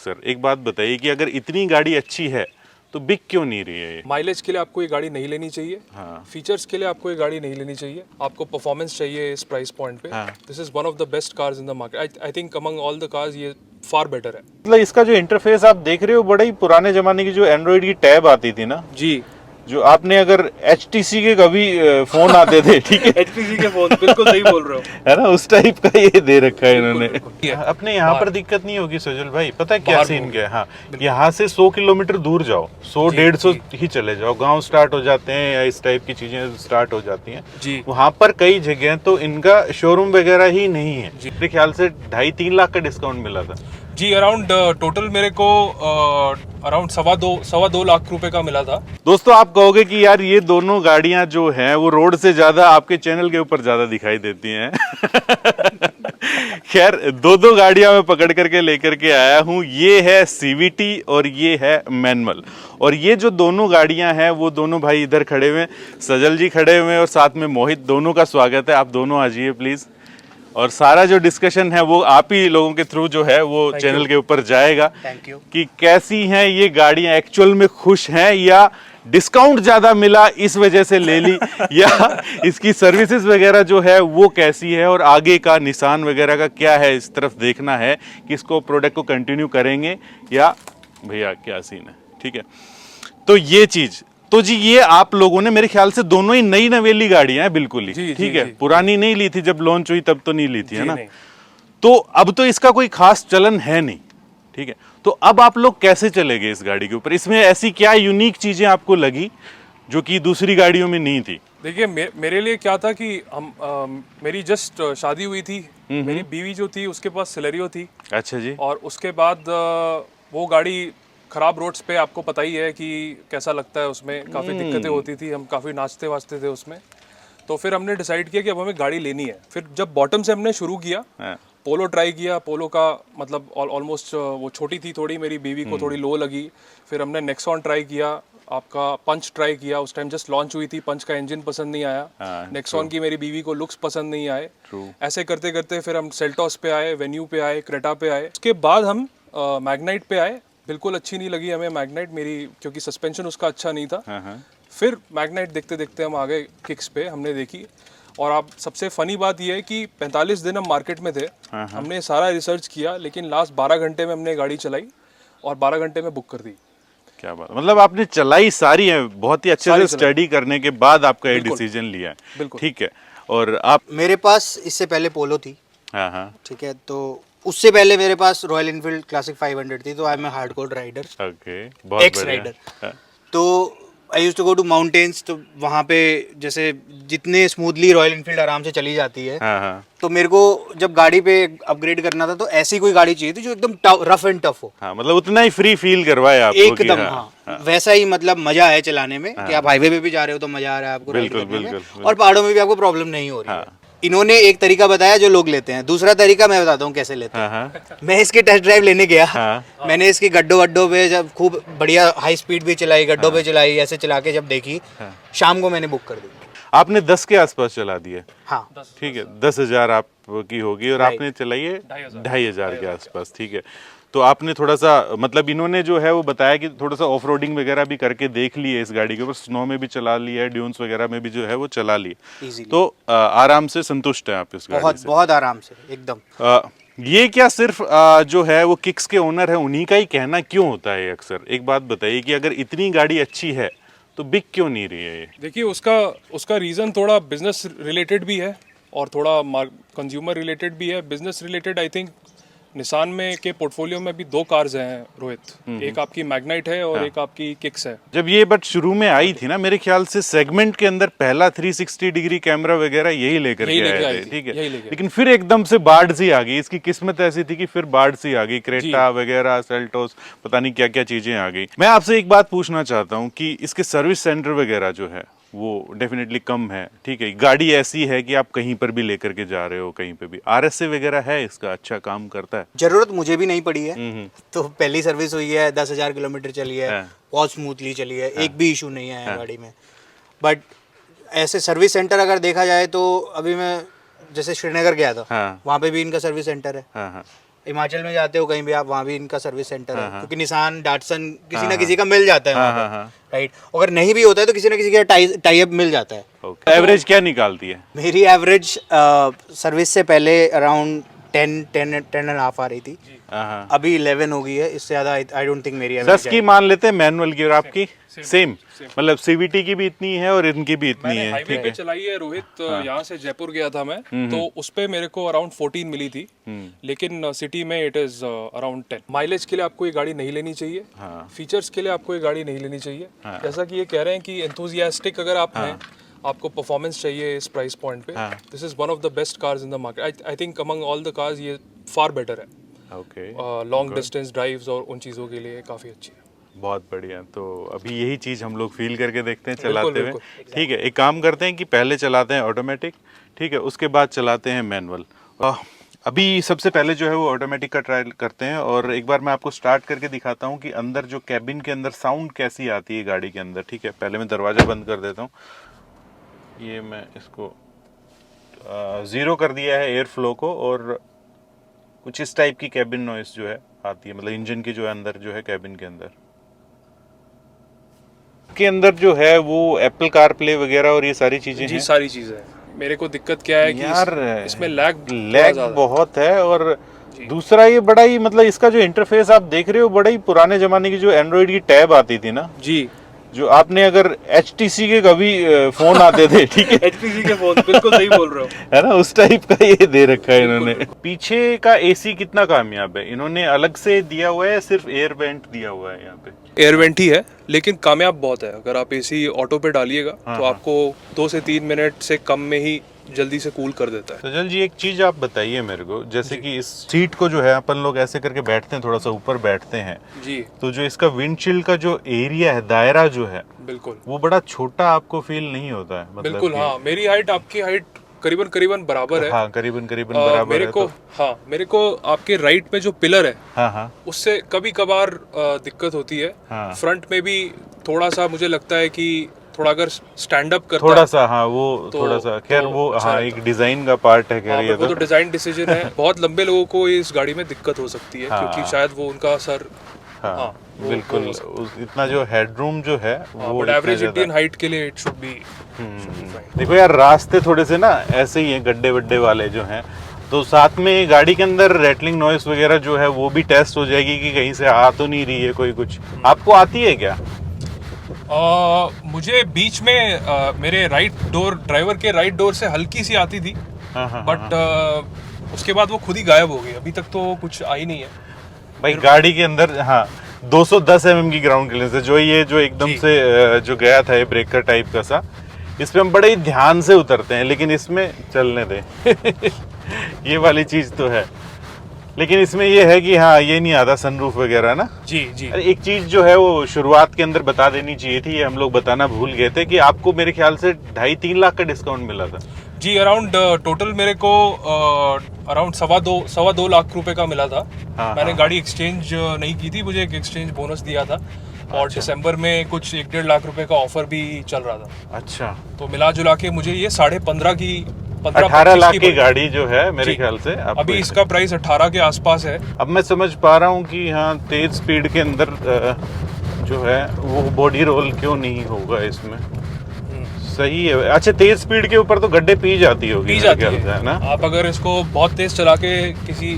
Sir एक बात बताइए कि अगर इतनी गाड़ी अच्छी है तो बिक क्यों नहीं रही है ये? माइलेज के लिए आपको ये गाड़ी नहीं लेनी चाहिए। हाँ। फीचर्स के लिए आपको ये गाड़ी नहीं लेनी चाहिए। आपको परफॉर्मेंस चाहिए इस प्राइस पॉइंट पे। हाँ। This is one of the best cars in the market. I think among all the cars ये फार बेटर है। मतलब इसका जो इंटरफेस आप देख रहे हो बड़ा ही पुराने जमाने की जो एंड्रॉइड की टैब आती थी ना, जी, जो आपने अगर HTC के कभी फोन आते थे, ठीक है, HTC के फोन बिल्कुल सही बोल रहे हो। है ना, उस टाइप का ये दे रखा है इन्होंने। बिल्कुल। अपने यहाँ पर दिक्कत नहीं होगी सजल भाई, पता है क्या बाहर सीन बहुत। क्या है? हाँ, यहाँ से 100 किलोमीटर दूर जाओ, 100-150 ही चले जाओ, गांव स्टार्ट हो जाते हैं या इस टाइप की चीजें स्टार्ट हो जाती हैं जी। वहां पर कई जगह तो इनका शोरूम वगैरह ही नहीं है। मेरे ख्याल से 2.5-3 लाख का डिस्काउंट मिला था जी, अराउंड टोटल मेरे को अराउंड 2.25 लाख रुपए का मिला था। दोस्तों। आप कहोगे कि यार ये दोनों गाड़ियां जो हैं वो रोड से ज्यादा आपके चैनल के ऊपर ज्यादा दिखाई देती हैं। खैर, दो गाड़ियां मैं पकड़ करके लेकर के आया हूं। ये है CVT और ये है मैनुअल। और ये जो दोनों गाड़ियां हैं वो दोनों भाई इधर खड़े हुए, सजल जी खड़े हुए और साथ में मोहित, दोनों का स्वागत है। आप दोनों आ जाइए प्लीज। और सारा जो डिस्कशन है वो आप ही लोगों के थ्रू जो है वो चैनल के ऊपर जाएगा। Thank you. कि कैसी हैं ये गाड़ियां, एक्चुअल में खुश हैं या डिस्काउंट ज्यादा मिला इस वजह से ले ली, या इसकी सर्विसेज वगैरह जो है वो कैसी है, और आगे का निशान वगैरह का क्या है, इस तरफ देखना है कि इसको प्रोडक्ट को कंटिन्यू करेंगे या भैया क्या सीन है। ठीक है, तो ये चीज तो जी, ये आप लोगों ने मेरे ख्याल से दोनों ही नई नवेली गाड़ियां हैं बिल्कुल ही। जी, ठीक जी, है, जी। पुरानी नहीं ली थी, जब लॉन्च हुई तब तो नहीं ली थी, है ना। नहीं। तो अब तो इसका कोई खास चलन है नहीं। ठीक है, तो अब आप लोग कैसे चले गए इस गाड़ी के ऊपर? इसमें ऐसी क्या यूनिक चीजें आपको लगी जो कि दूसरी गाड़ियों में नहीं थी? देखिए, मेरे लिए क्या था कि हम मेरी जस्ट शादी हुई थी। मेरी बीवी जो थी उसके पास सिलेरियो थी। अच्छा जी। और उसके बाद वो गाड़ी खराब रोड्स पे, आपको पता ही है कि कैसा लगता है, उसमें काफ़ी दिक्कतें होती थी, हम काफ़ी नाचते वाचते थे उसमें। तो फिर हमने डिसाइड किया कि अब हमें गाड़ी लेनी है। फिर जब बॉटम से हमने शुरू किया, हाँ। पोलो ट्राई किया। पोलो का मतलब ऑलमोस्ट वो छोटी थी थोड़ी, मेरी बीवी को थोड़ी लो लगी। फिर हमने नेक्सॉन ट्राई किया, आपका पंच ट्राई किया। उस टाइम जस्ट लॉन्च हुई थी, पंच का इंजन पसंद नहीं आया। हाँ, नेक्सॉन की मेरी बीवी को लुक्स पसंद नहीं आए। True. ऐसे करते करते फिर हम सेल्टॉस पे आए, वेन्यू पे आए, क्रेटा पे आए। उसके बाद हम मैग्नाइट पे आए। बिल्कुल अच्छी नहीं लगी हमें मैग्नाइट मेरी, क्योंकि सस्पेंशन उसका अच्छा नहीं था। हाँ, हाँ। फिर मैग्नाइट देखते देखते हम आ गए किक्स पे, हमने देखी। और आप सबसे फनी बात यह है कि 45 दिन हम मार्केट में थे। हमने सारा रिसर्च किया, लेकिन लास्ट 12 घंटे में हमने गाड़ी चलाई और 12 घंटे में बुक कर दी। क्या बात, मतलब आपने चलाई सारी है, बहुत ही अच्छे से सारी स्टडी करने के बाद आपका ये बिल्कुल। डिसीजन लिया है। बिल्कुल। ठीक है, और आप? मेरे पास इससे पहले पोलो थी। हाँ हाँ। ठीक है, तो उससे पहले मेरे पास रॉयल इनफील्ड क्लासिक 500 थी। तो I am a hardcore rider, okay, बहुत एक्स बढ़िया। राइडर। हाँ। तो I use to go to mountains. तो वहाँ पे जैसे जितने स्मूथली रॉयल इनफील्ड आराम से चली जाती है, हाँ हाँ तो मेरे को जब गाड़ी पे अपग्रेड करना था तो ऐसी कोई गाड़ी चाहिए थी जो एकदम रफ एंड टफ हो। हाँ, मतलब उतना ही फ्री फील करवाए आपको कि एकदम, हाँ, हाँ, वैसा ही मतलब मजा है चलाने में कि आप हाईवे पे भी जा रहे हो तो मजा आ रहा है आपको राइड बिल्कुल, करने में, बिल्कुल। और पहाड़ों में भी आपको प्रॉब्लम नहीं हो रही हाँ। है। इन्होंने एक तरीका बताया जो लोग लेते हैं, दूसरा तरीका मैं बताता हूँ कैसे लेते हैं। हाँ हाँ मैं इसकी टेस्ट ड्राइव लेने गया। हाँ। मैंने इसकी गड्ढों वड्ढों पे जब खूब बढ़िया हाई स्पीड भी चलाई, गड्ढों पे चलाई, ऐसे चला के जब देखी, शाम को मैंने बुक कर दी। आपने 10 के आसपास चला दिया? हाँ, ठीक है, 10,000 आपकी होगी और Right. आपने चलाई है 2,500 के आसपास। ठीक है, तो आपने थोड़ा सा, मतलब इन्होंने जो है वो बताया कि थोड़ा सा ऑफ रोडिंग वगैरह भी करके देख ली है इस गाड़ी के ऊपर, स्नो में भी चला लिया है, ड्यून्स वगैरह में भी जो है वो चला ली है। Easily. तो आराम से संतुष्ट है आप इस गाड़ी बहुत से? बहुत आराम से एकदम। ये क्या सिर्फ जो है वो किक्स के ओनर है उन्हीं का ही कहना क्यों होता है अक्सर? एक बात बताइए कि अगर इतनी गाड़ी अच्छी है तो बिक क्यों नहीं रही है ये? देखिए, उसका रीज़न थोड़ा बिजनेस रिलेटेड भी है और थोड़ा कंज्यूमर रिलेटेड भी है। Business related, I think Nissan में के पोर्टफोलियो में भी 2 कार्स हैं रोहित। एक आपकी मैग्नाइट है और एक आपकी किक्स है। जब ये बट शुरू में आई थी ना, मेरे ख्याल से सेगमेंट के अंदर पहला 360 डिग्री कैमरा वगैरह यही लेकर के आए थे। ठीक है, लेकिन फिर एकदम से बाढ़ सी आ गई। इसकी किस्मत ऐसी थी कि फिर बाढ़ सी आ गई, क्रेटा वगैरह, सेल्टोस, पता नहीं क्या क्या चीजें आ गई। मैं आपसे एक बात पूछना चाहता हूँ कि इसके सर्विस सेंटर वगैरह जो है वो डेफिनेटली कम है। ठीक है, गाड़ी ऐसी है कि आप कहीं पर भी लेकर के जा रहे हो, कहीं पे भी RSA वगैरह है, इसका अच्छा काम करता है? जरूरत मुझे भी नहीं पड़ी है। तो पहली सर्विस हुई है, 10,000 किलोमीटर चली है, हाँ। बहुत स्मूथली चली है, एक भी इशू नहीं आया गाड़ी में। बट ऐसे सर्विस सेंटर अगर देखा जाए तो अभी मैं जैसे श्रीनगर गया था, हाँ। वहाँ पे भी इनका सर्विस सेंटर है। हाँ हाँ हिमाचल में जाते हो कहीं भी आप, वहाँ भी इनका सर्विस सेंटर है, क्योंकि निसान डाटसन किसी ना किसी का मिल जाता है वहाँ पे, राइट। अगर नहीं भी होता है तो किसी ना किसी का टाई अप मिल जाता है। एवरेज क्या निकालती है? मेरी एवरेज सर्विस से पहले अराउंड 10.5 आ रही थी, अभी 11 हो गई है। इससे ज्यादा आई डोंट थिंक मेरी 10 की मान लेते हैं मैनुअल की, और आपकी सेम मतलब सीवीटी की भी इतनी है और इनकी भी इतनी है। हाईवे पे चलाई है रोहित, यहाँ से जयपुर गया था मैं, तो उस पे मेरे को अराउंड 14 मिली थी, लेकिन सिटी में इट इज अराउंड 10। माइलेज के लिए आपको ये गाड़ी नहीं लेनी चाहिए, फीचर्स के लिए आपको ये गाड़ी नहीं लेनी चाहिए। जैसा कि ये कह रहे हैं कि एंथुसियास्टिक अगर आप हैं, आपको परफॉर्मेंस चाहिए इस प्राइस पॉइंट पे, this is one of the best cars in the market. I think among all the cars ये फार बेटर है। लॉन्ग डिस्टेंस ड्राइव्स और उन चीज़ों के लिए काफ़ी अच्छी है। बहुत बढ़िया। तो अभी यही चीज़ हम लोग फील करके देखते हैं चलाते हुए। ठीक है, एक काम करते हैं कि पहले चलाते हैं ऑटोमेटिक, ठीक है, उसके बाद चलाते हैं मैनुअल। अभी सबसे पहले जो है वो ऑटोमेटिक का ट्रायल करते हैं, और एक बार मैं आपको स्टार्ट करके दिखाता हूँ कि अंदर जो कैबिन के अंदर साउंड कैसी आती है गाड़ी के अंदर। ठीक है, पहले मैं दरवाज़ा बंद कर देता हूँ। ये मैं इसको 0 कर दिया है एयर फ्लो को, और कुछ इस टाइप की कैबिन नॉइस जो है आती है, मतलब इंजन की जो है अंदर जो है कैबिन के अंदर जो है वो एप्पल कार प्ले वगैरह और ये सारी चीजें जी हैं। सारी चीजें हैं। मेरे को दिक्कत क्या है कि यार इसमें लैग बहुत है, और दूसरा ये बड़ा ही मतलब इसका जो इंटरफेस आप देख रहे हो, बड़ा ही पुराने जमाने की जो एंड्रॉइड की टैब आती थी ना जी, जो आपने अगर HTC के कभी फोन आते थे, ठीक है, HTC के फोन, बिल्कुल सही बोल रहे हो, है ना, उस टाइप का ये दे रखा है इन्होंने। पीछे का AC कितना कामयाब है, इन्होंने अलग से दिया हुआ है, सिर्फ एयर वेंट दिया हुआ है यहाँ पे। एयर वेंट ही है, लेकिन कामयाब बहुत है। अगर आप AC ऑटो पे डालिएगा तो आपको 2 से 3 मिनट से कम में ही जल्दी से कूल कर देता है। सजल जी, एक चीज आप बताइए मेरे को, जैसे कि इस सीट को जो है अपन लोग ऐसे करके बैठते हैं, थोड़ा सा ऊपर बैठते हैं जी, तो जो इसका विंडशील्ड का जो एरिया है, दायरा जो है, बिल्कुल वो बड़ा छोटा आपको फील नहीं होता है? मतलब बिल्कुल, हाँ, मेरी हाइट आपकी हाइट करीबन बराबर है। हाँ, करीबन बराबर मेरे है। को हाँ, मेरे को आपके राइट पे जो पिलर है, हाँ, उससे कभी कभार दिक्कत होती है। हाँ। फ्रंट में भी थोड़ा सा मुझे लगता है कि थोड़ा अगर स्टैंड अप करता थोड़ा सा, हाँ, वो थोड़ा सा, खैर वो अच्छा हाँ एक डिजाइन का पार्ट है, खैर ये वो तो डिजाइन डिसीजन है। बहुत लंबे लोगों को इस गाड़ी में दिक्कत हो सकती है, क्योंकि शायद वो उनका सर हाँ, बिल्कुल इतना जो हेडरूम जो है वो एवरेज इंडियन हाइट के लिए इट शुड बी। देखो यार, रास्ते थोड़े से ना ऐसे ही हैं, गड्ढे वड्ढे वाले जो हैं, तो साथ में गाड़ी के अंदर रेटलिंग नॉइस वगैरह जो है वो भी टेस्ट हो जाएगी कि कहीं से आ तो नहीं रही है कोई। कुछ आपको आती है क्या? मुझे बीच में मेरे ड्राइवर के राइट डोर से हल्की सी आती थी, बट उसके बाद वो खुद ही गायब हो गई। अभी तक तो कुछ आई नहीं है भाई गाड़ी के अंदर। हाँ, 210 mm की ग्राउंड क्लियरेंस है, जो ये जो एकदम से जो गया था ये ब्रेकर टाइप का सा, इस पे हम बड़े ही ध्यान से उतरते हैं, लेकिन इसमें चलने दे ये वाली चीज तो है, लेकिन इसमें ये है कि हाँ, ये नहीं आता सनरूफ वगैरह ना। जी जी। अरे एक चीज जो है वो शुरुआत के अंदर बता देनी चाहिए थी, ये हम लोग बताना भूल गए थे कि आपको मेरे ख्याल से 2.5-3 लाख का डिस्काउंट मिला था। जी, अराउंड टोटल मेरे को अराउंड 2.25 लाख रुपए का मिला था। मैंने गाड़ी एक्सचेंज नहीं की थी, मुझे एक एक्सचेंज बोनस दिया था, और दिसंबर में कुछ 1.5 लाख रुपए का ऑफर भी चल रहा था। अच्छा, तो मिला जुला के मुझे ये 15.5 की 18 लाख की गाड़ी जो है मेरे ख्याल से अभी इसका प्राइस 18 के आसपास है। अब मैं समझ पा रहा हूँ कि हाँ, तेज स्पीड के अंदर जो है वो बॉडी रोल क्यों नहीं होगा इसमें। सही है। अच्छा, तेज स्पीड के ऊपर तो गड्ढे पी जाती होगी, पी जाती है ना। आप अगर इसको बहुत तेज चला के किसी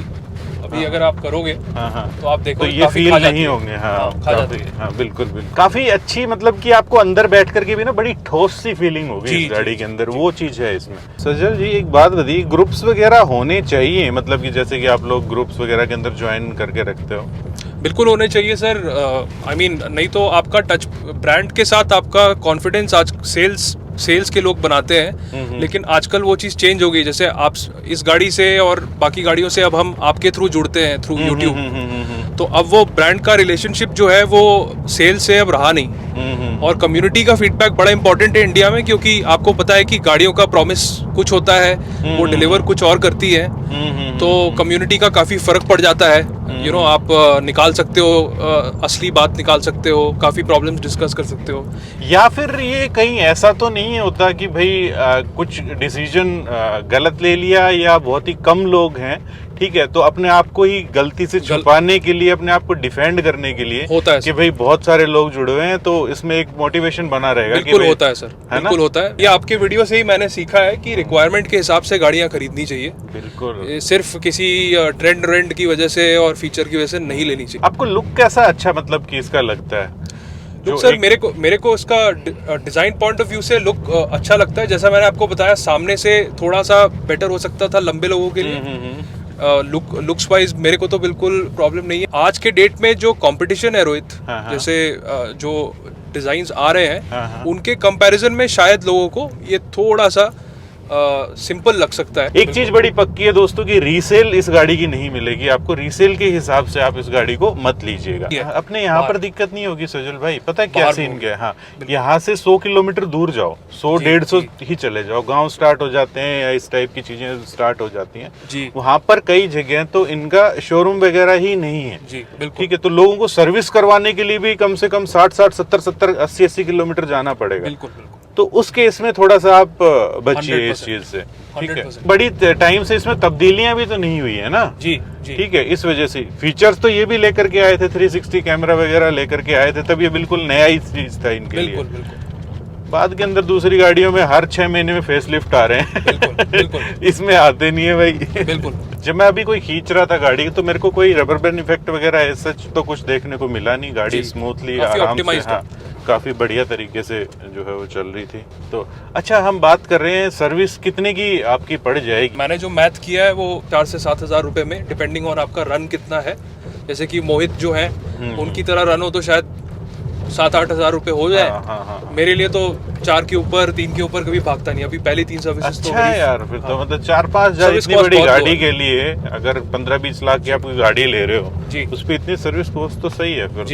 अभी अगर आप करोगे तो आप देखो तो ये फील नहीं होंगे। हाँ, बिल्कुल। काफी अच्छी, मतलब कि आपको अंदर बैठ करके भी ना बड़ी ठोस सी फीलिंग होगी इस गाड़ी के अंदर, वो चीज है इसमें। सजल जी, एक बात बताइए, ग्रुप्स वगैरह होने चाहिए, मतलब कि जैसे कि आप लोग ग्रुप्स वगैरह के अंदर ज्वाइन करके रखते हो? बिल्कुल होने चाहिए सर। आई मीन नहीं तो आपका टच ब्रांड के साथ आपका कॉन्फिडेंस आज सेल्स के लोग बनाते हैं, लेकिन आजकल वो चीज़ चेंज हो गई। जैसे आप इस गाड़ी से और बाकी गाड़ियों से अब हम आपके थ्रू जुड़ते हैं थ्रू यूट्यूब, तो अब वो ब्रांड का रिलेशनशिप जो है वो सेल से अब रहा नहीं। और कम्युनिटी का फीडबैक बड़ा इंपॉर्टेंट है इंडिया में, क्योंकि आपको पता है कि गाड़ियों का प्रॉमिस कुछ होता है, वो डिलीवर कुछ और करती है, तो कम्युनिटी का काफ़ी फर्क पड़ जाता है। यू नो, आप निकाल सकते हो, असली बात निकाल सकते हो, काफ़ी प्रॉब्लम्स डिस्कस कर सकते हो। या फिर ये कहीं ऐसा तो नहीं होता कि भाई कुछ डिसीजन गलत ले लिया, या बहुत ही कम लोग हैं, ठीक है, तो अपने आप को ही गलती से छुपाने के लिए, अपने आप को डिफेंड करने के लिए होता है कि भाई बहुत सारे लोग जुड़े हुए हैं, तो इसमें एक मोटिवेशन बना रहेगा। बिल्कुल होता है सर, बिल्कुल होता है। ये आपके वीडियो से ही मैंने सीखा है कि रिक्वायरमेंट के हिसाब से गाड़ियां खरीदनी चाहिए। बिल्कुल, सिर्फ किसी ट्रेंड की वजह से और फीचर की वजह से नहीं लेनी चाहिए। आपको लुक कैसा अच्छा मतलब कि इसका लगता है? लुक सर मेरे को इसका डिजाइन पॉइंट ऑफ व्यू से लुक अच्छा लगता है। जैसा मैंने आपको बताया, सामने से थोड़ा सा बेटर हो सकता था लंबे लोगों के लिए। लुक्स वाइज मेरे को तो बिल्कुल प्रॉब्लम नहीं है। आज के डेट में जो कंपटीशन है रोहित, जैसे जो डिजाइन्स आ रहे हैं उनके कंपैरिजन में शायद लोगों को ये थोड़ा सा सिंपल लग सकता है। एक चीज बड़ी पक्की है दोस्तों की रीसेल इस गाड़ी की नहीं मिलेगी आपको। रीसेल के हिसाब से आप इस गाड़ी को मत लीजिएगा। अपने यहाँ पर दिक्कत नहीं होगी सजल भाई, पता है क्या सीन क्या है? हाँ, यहाँ से 100 किलोमीटर दूर जाओ, 100-150 ही चले जाओ, गांव स्टार्ट हो जाते हैं या इस टाइप की चीजें स्टार्ट हो जाती हैं। वहां पर कई जगह तो इनका शोरूम वगैरह ही नहीं है। ठीक है, तो लोगों को सर्विस करवाने के लिए भी कम से कम 60-60, 70-70, 80-80 किलोमीटर जाना पड़ेगा। बिल्कुल। तो उस केस में थोड़ा सा आप बचिए इस चीज से। ठीक है, बड़ी टाइम से इसमें तब्दीलियां भी तो नहीं हुई है ना। जी। ठीक है, इस वजह से फीचर्स तो ये भी लेकर के आए थे, 360 कैमरा वगैरह लेकर के आए थे, तब ये बिल्कुल नया ही चीज था इनके लिए। बाद के अंदर दूसरी गाड़ियों में हर 6 महीने में फेस लिफ्ट आ रहे हैं। बिल्कुल। इसमें आते नहीं है भाई। बिल्कुल। जब मैं अभी कोई खींच रहा था गाड़ी तो मेरे को कोई रबर बैंड इफेक्ट वगैरह सच तो कुछ देखने को मिला नहीं। गाड़ी स्मूथली आराम से, हाँ, काफी बढ़िया तरीके से जो है वो चल रही थी। तो अच्छा, हम बात कर रहे हैं सर्विस कितने की आपकी पड़ जाएगी? मैंने जो मैथ किया है वो 4 से 7 हजार रुपए में, डिपेंडिंग ऑन आपका रन कितना है। जैसे कि मोहित जो है उनकी तरह रन हो तो शायद 7-8 हजार रुपए हो जाए। हाँ। मेरे लिए तो 4 के ऊपर 3 के ऊपर कभी भागता नहीं। अभी पहली 3 सर्विसेज अच्छा तो है यार, फिर तो मतलब 4-5 हजार इतनी बड़ी गाड़ी के लिए अगर 15-20 लाख की आप कोई गाड़ी ले रहे हो जी, उस पे इतनी सर्विस कॉस्ट तो सही है फिर।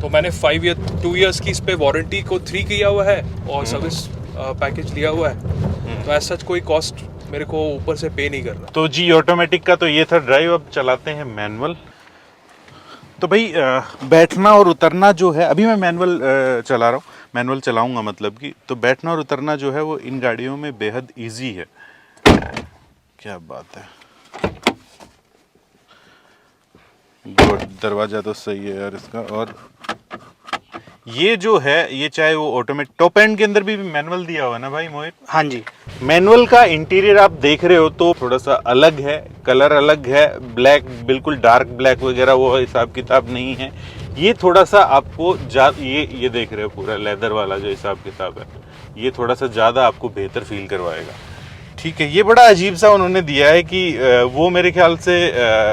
तो मैंने 2 ईयर्स की इस पे वारंटी को 3 किया हुआ है और सर्विस पैकेज लिया हुआ है। तो ऐसा कोई कॉस्ट मेरे को ऊपर से पे नहीं करना। तो जी, ऑटोमेटिक का तो ये था ड्राइव। अब चलाते हैं मैनुअल। तो भाई बैठना और उतरना जो है, अभी मैं मैनुअल चला रहा हूँ, मैनुअल चलाऊंगा मतलब कि, तो बैठना और उतरना जो है वो इन गाड़ियों में बेहद इजी है। क्या बात है, गुड। दरवाजा तो सही है यार इसका। और ये जो है ये चाहे वो ऑटोमेटिक, टॉप एंड के अंदर भी मैनुअल दिया हुआ है ना भाई मोहित? हाँ जी। मैनुअल का इंटीरियर आप देख रहे हो तो थोड़ा सा अलग है, कलर अलग है, ब्लैक, बिल्कुल डार्क ब्लैक वगैरह वो हिसाब किताब नहीं है। ये थोड़ा सा आपको ये देख रहे हो पूरा लेदर वाला जो हिसाब किताब है, ये थोड़ा सा ज्यादा आपको बेहतर फील करवाएगा। ठीक है, ये बड़ा अजीब सा उन्होंने दिया है कि वो मेरे ख्याल से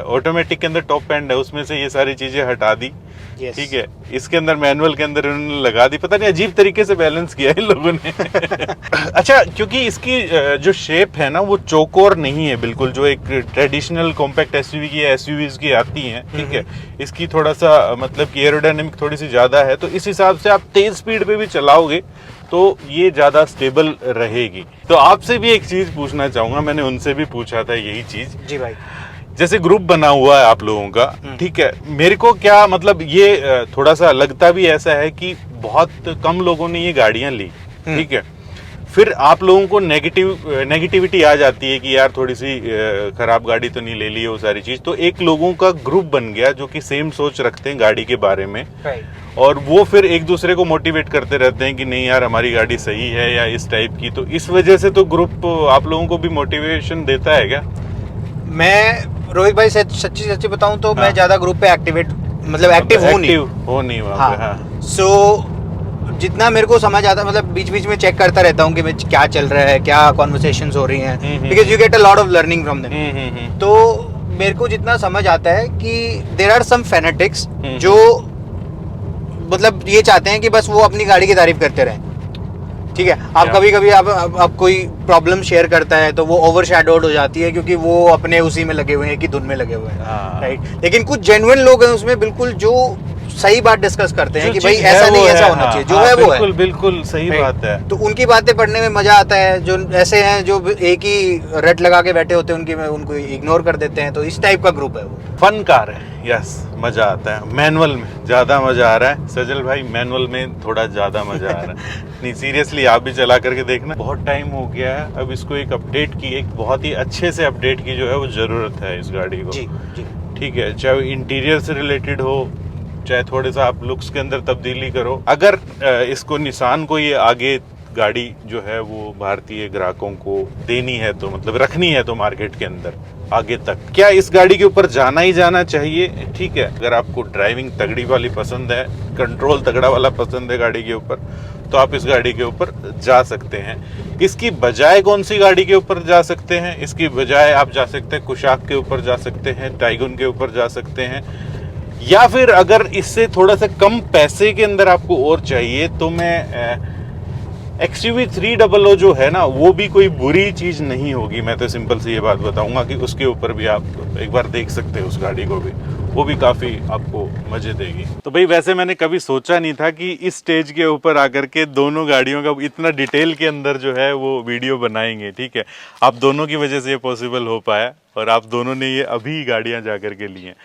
ऑटोमेटिक के अंदर टॉप एंड है, उसमें से ये सारी चीजें हटा दी। ठीक है, इसके अंदर मैनुअल के अंदर उन्होंने लगा दी। पता नहीं अजीब तरीके से बैलेंस किया है इन लोगों ने। अच्छा, क्योंकि इसकी जो शेप है ना वो चौकोर नहीं है बिल्कुल, जो एक ट्रेडिशनल कॉम्पैक्ट एसयूवी की एसयूवीज की आती हैं। ठीक है, इसकी थोड़ा सा मतलब कि एरोडायनेमिक थोड़ी सी ज्यादा है, तो इस हिसाब से आप तेज स्पीड पे भी चलाओगे तो ये ज्यादा स्टेबल रहेगी। तो आपसे भी एक चीज पूछना चाहूंगा, मैंने उनसे भी पूछा था यही चीज। जी भाई। जैसे ग्रुप बना हुआ है आप लोगों का, ठीक है, मेरे को क्या मतलब ये थोड़ा सा लगता भी ऐसा है कि बहुत कम लोगों ने ये गाड़ियां ली। ठीक है, फिर आप लोगों को नेगेटिविटी आ जाती है कि यार थोड़ी सी खराब गाड़ी तो नहीं ले ली है, वो सारी चीज। तो एक लोगों का ग्रुप बन गया जो कि सेम सोच रखते हैं गाड़ी के बारे में, और वो फिर एक दूसरे को मोटिवेट करते रहते हैं कि नहीं यार हमारी गाड़ी सही है या इस टाइप की। तो इस वजह से तो ग्रुप आप लोगों को भी मोटिवेशन देता है क्या? मैं रोहित भाई सच्ची बताऊं तो मैं ज्यादा ग्रुप पे एक्टिव हूँ नहीं वहाँ पे। हाँ। सो जितना मेरे को समझ आता, मतलब बीच बीच में चेक करता रहता हूँ कि मैं क्या चल रहा है, क्या कॉन्वर्सेशंस हो रही हैं, because you get a lot of learning from them. तो मेरे को जितना समझ आता है कि देयर आर सम फैनेटिक्स जो मतलब ये चाहते हैं कि बस वो अपनी गाड़ी की तारीफ करते रहें। ठीक है, आप कभी कभी आप कोई प्रॉब्लम शेयर करता है तो वो ओवरशैडोड हो जाती है क्योंकि वो अपने उसी में लगे हुए हैं कि धुन में लगे हुए हैं, राइट। लेकिन कुछ जेन्युइन लोग हैं उसमें बिल्कुल जो सही बात डिस्कस करते हैं जो कि भाई चीज़ है ऐसा वो नहीं है, ऐसा होना हाँ, चाहिए, जो हाँ, है वो बिल्कुल है। बिल्कुल सही बात है। तो उनकी बातें पढ़ने में मजा आता है, जो ऐसे हैं जो एक ही रट लगा के बैठे होते हैं उनकी, उनको इग्नोर कर देते हैं, तो इस टाइप का ग्रुप है वो। फन कार है, यस, मजा आता है। मैनुअल में ज्यादा मजा आ रहा है सजल भाई, मैनुअल में थोड़ा ज्यादा मजा आ रहा है। नहीं सीरियसली आप भी चला करके देखना, बहुत टाइम हो गया है, अब इसको एक अपडेट की, एक बहुत ही अच्छे से अपडेट की जो है वो जरूरत है इस गाड़ी को। जी जी। ठीक है, चाहे वो इंटीरियर से रिलेटेड हो, चाहे थोड़े सा आप लुक्स के अंदर तब्दीली करो। अगर इसको निसान को ये आगे गाड़ी जो है वो भारतीय ग्राहकों को देनी है, तो मतलब रखनी है तो मार्केट के अंदर आगे तक, क्या इस गाड़ी के ऊपर जाना ही जाना चाहिए। ठीक है, अगर आपको ड्राइविंग तगड़ी वाली पसंद है, कंट्रोल तगड़ा वाला पसंद है गाड़ी के ऊपर, तो आप इस गाड़ी के ऊपर जा सकते हैं। इसकी बजाय कौन सी गाड़ी के ऊपर जा सकते हैं? इसकी बजाय आप जा सकते हैं कुशाक के ऊपर जा सकते हैं, टाइगुन के ऊपर जा सकते हैं, या फिर अगर इससे थोड़ा सा कम पैसे के अंदर आपको और चाहिए तो मैं XUV 300 जो है ना, वो भी कोई बुरी चीज नहीं होगी। मैं तो सिंपल सी ये बात बताऊंगा कि उसके ऊपर भी आप एक बार देख सकते हैं उस गाड़ी को भी, वो भी काफी आपको मजे देगी। तो भाई वैसे मैंने कभी सोचा नहीं था कि इस स्टेज के ऊपर आकर के दोनों गाड़ियों का इतना डिटेल के अंदर जो है वो वीडियो बनाएंगे। ठीक है, आप दोनों की वजह से ये पॉसिबल हो पाया, और आप दोनों ने ये अभी गाड़ियां जा करके ली हैं।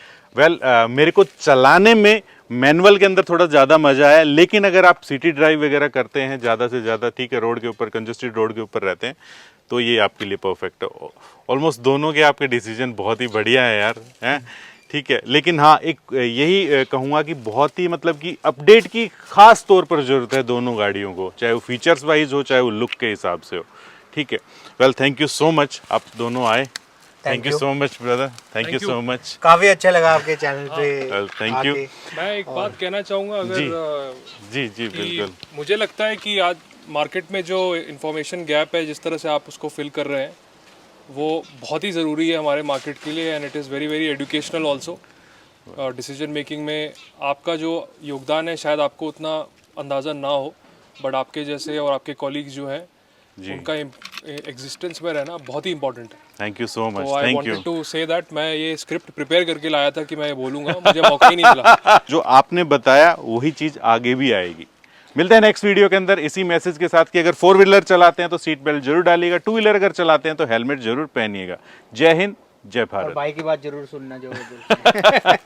मेरे को चलाने में मैनुअल के अंदर थोड़ा ज़्यादा मज़ा आया, लेकिन अगर आप सिटी ड्राइव वगैरह करते हैं ज़्यादा से ज़्यादा, ठीक है, रोड के ऊपर, कंजेस्टेड रोड के ऊपर रहते हैं, तो ये आपके लिए परफेक्ट है। ऑलमोस्ट दोनों के आपके डिसीजन बहुत ही बढ़िया है यार, हैं। ठीक है, लेकिन हाँ एक यही कहूँगा कि बहुत ही मतलब कि अपडेट की खास तौर पर ज़रूरत है दोनों गाड़ियों को, चाहे वो फीचर्स वाइज हो, चाहे वो लुक के हिसाब से हो। ठीक है, well thank you so much, आप दोनों आए। Thank you so much brother, thank you so much. काफी अच्छा लगा आपके चैनल पे थैंक यू। मैं एक बात कहना चाहूँगा, अगर जी जी बिल्कुल। मुझे लगता है कि आज मार्केट में जो इंफॉर्मेशन गैप है, जिस तरह से आप उसको फिल कर रहे हैं, वो बहुत ही ज़रूरी है हमारे मार्केट के लिए, and it is very very educational also. Decision making में आपका जो योगदान है शायद आपको उतना अंदाज़ा ना हो, बट आपके जैसे और आपके कॉलीग्स जो हैं, उनका एग्जिस्टेंस में रहना बहुत ही इंपॉर्टेंट है। थैंक यू सो मच, तो I thank you. Wanted to say that मैं ये स्क्रिप्ट प्रिपेयर करके लाया था कि मैं ये बोलूँगा, मुझे मौका ही नहीं मिला। जो आपने बताया वही चीज आगे भी आएगी। मिलते हैं नेक्स्ट वीडियो के अंदर इसी मैसेज के साथ कि अगर 4 व्हीलर चलाते हैं तो सीट बेल्ट जरूर डालिएगा, 2 व्हीलर अगर चलाते हैं तो हेलमेट जरूर पहनिएगा। जय हिंद, जय भारत। भाई की बात जरूर सुनना जो